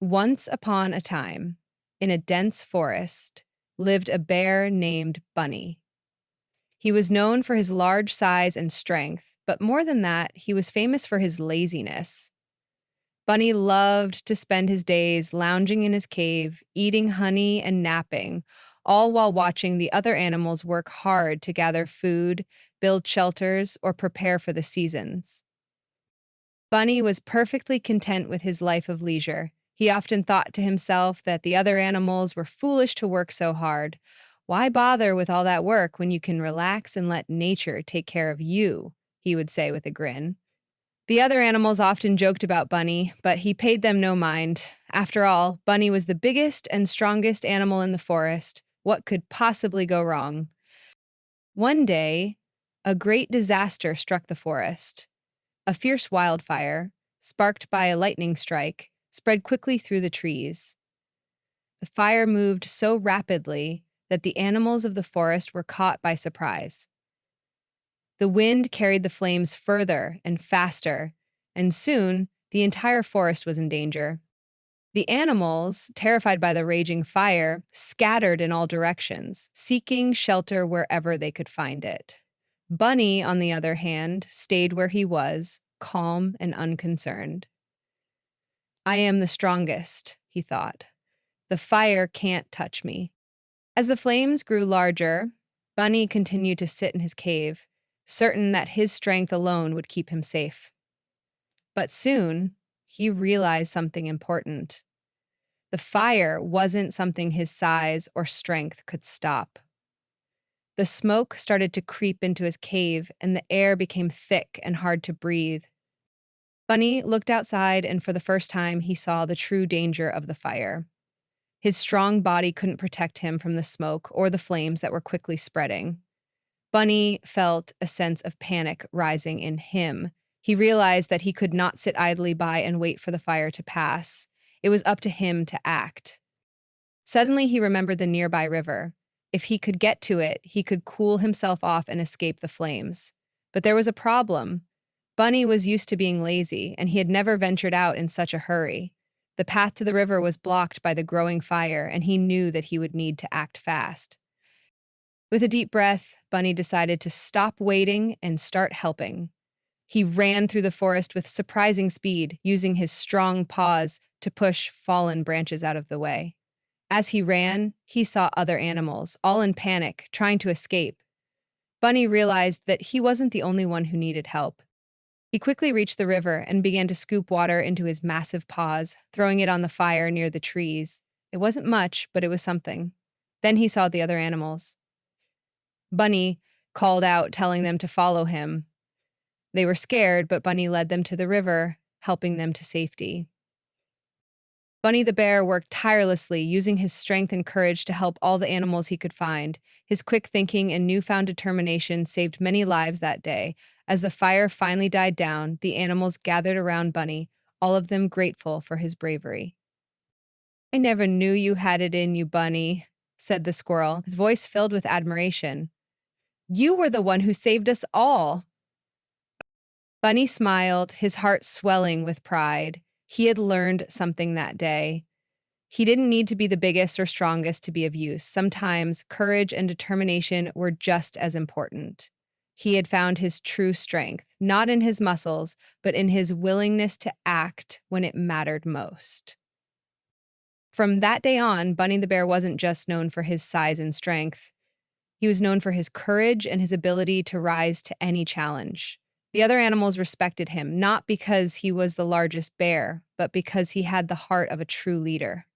Once upon a time, in a dense forest, lived a bear named Bunny. He was known for his large size and strength, but more than that, he was famous for his laziness. Bunny loved to spend his days lounging in his cave, eating honey and napping, all while watching the other animals work hard to gather food, build shelters, or prepare for the seasons. Bunny was perfectly content with his life of leisure. He often thought to himself that the other animals were foolish to work so hard. Why bother with all that work when you can relax and let nature take care of you? He would say with a grin. The other animals often joked about Bunny, but he paid them no mind. After all, Bunny was the biggest and strongest animal in the forest. What could possibly go wrong? One day, a great disaster struck the forest. A fierce wildfire, sparked by a lightning strike, spread quickly through the trees. The fire moved so rapidly that the animals of the forest were caught by surprise. The wind carried the flames further and faster, and soon the entire forest was in danger. The animals, terrified by the raging fire, scattered in all directions, seeking shelter wherever they could find it. Bunny, on the other hand, stayed where he was, calm and unconcerned. I am the strongest, he thought. The fire can't touch me. As the flames grew larger, Bunny continued to sit in his cave, certain that his strength alone would keep him safe. But soon, he realized something important. The fire wasn't something his size or strength could stop. The smoke started to creep into his cave, and the air became thick and hard to breathe. Bunny looked outside, and for the first time, he saw the true danger of the fire. His strong body couldn't protect him from the smoke or the flames that were quickly spreading. Bunny felt a sense of panic rising in him. He realized that he could not sit idly by and wait for the fire to pass. It was up to him to act. Suddenly, he remembered the nearby river. If he could get to it, he could cool himself off and escape the flames. But there was a problem. Bunny was used to being lazy, and he had never ventured out in such a hurry. The path to the river was blocked by the growing fire, and he knew that he would need to act fast. With a deep breath, Bunny decided to stop waiting and start helping. He ran through the forest with surprising speed, using his strong paws to push fallen branches out of the way. As he ran, he saw other animals, all in panic, trying to escape. Bunny realized that he wasn't the only one who needed help. He quickly reached the river and began to scoop water into his massive paws, throwing it on the fire near the trees. It wasn't much, but it was something. Then he saw the other animals. Bunny called out, telling them to follow him. They were scared, but Bunny led them to the river, helping them to safety. Bunny the bear worked tirelessly, using his strength and courage to help all the animals he could find. His quick thinking and newfound determination saved many lives that day. As the fire finally died down, the animals gathered around Bunny, all of them grateful for his bravery. I never knew you had it in you, Bunny, said the squirrel, his voice filled with admiration. You were the one who saved us all. Bunny smiled, his heart swelling with pride. He had learned something that day. He didn't need to be the biggest or strongest to be of use. Sometimes courage and determination were just as important. He had found his true strength, not in his muscles, but in his willingness to act when it mattered most. From that day on, Bunny the bear wasn't just known for his size and strength. He was known for his courage and his ability to rise to any challenge. The other animals respected him, not because he was the largest bear, but because he had the heart of a true leader.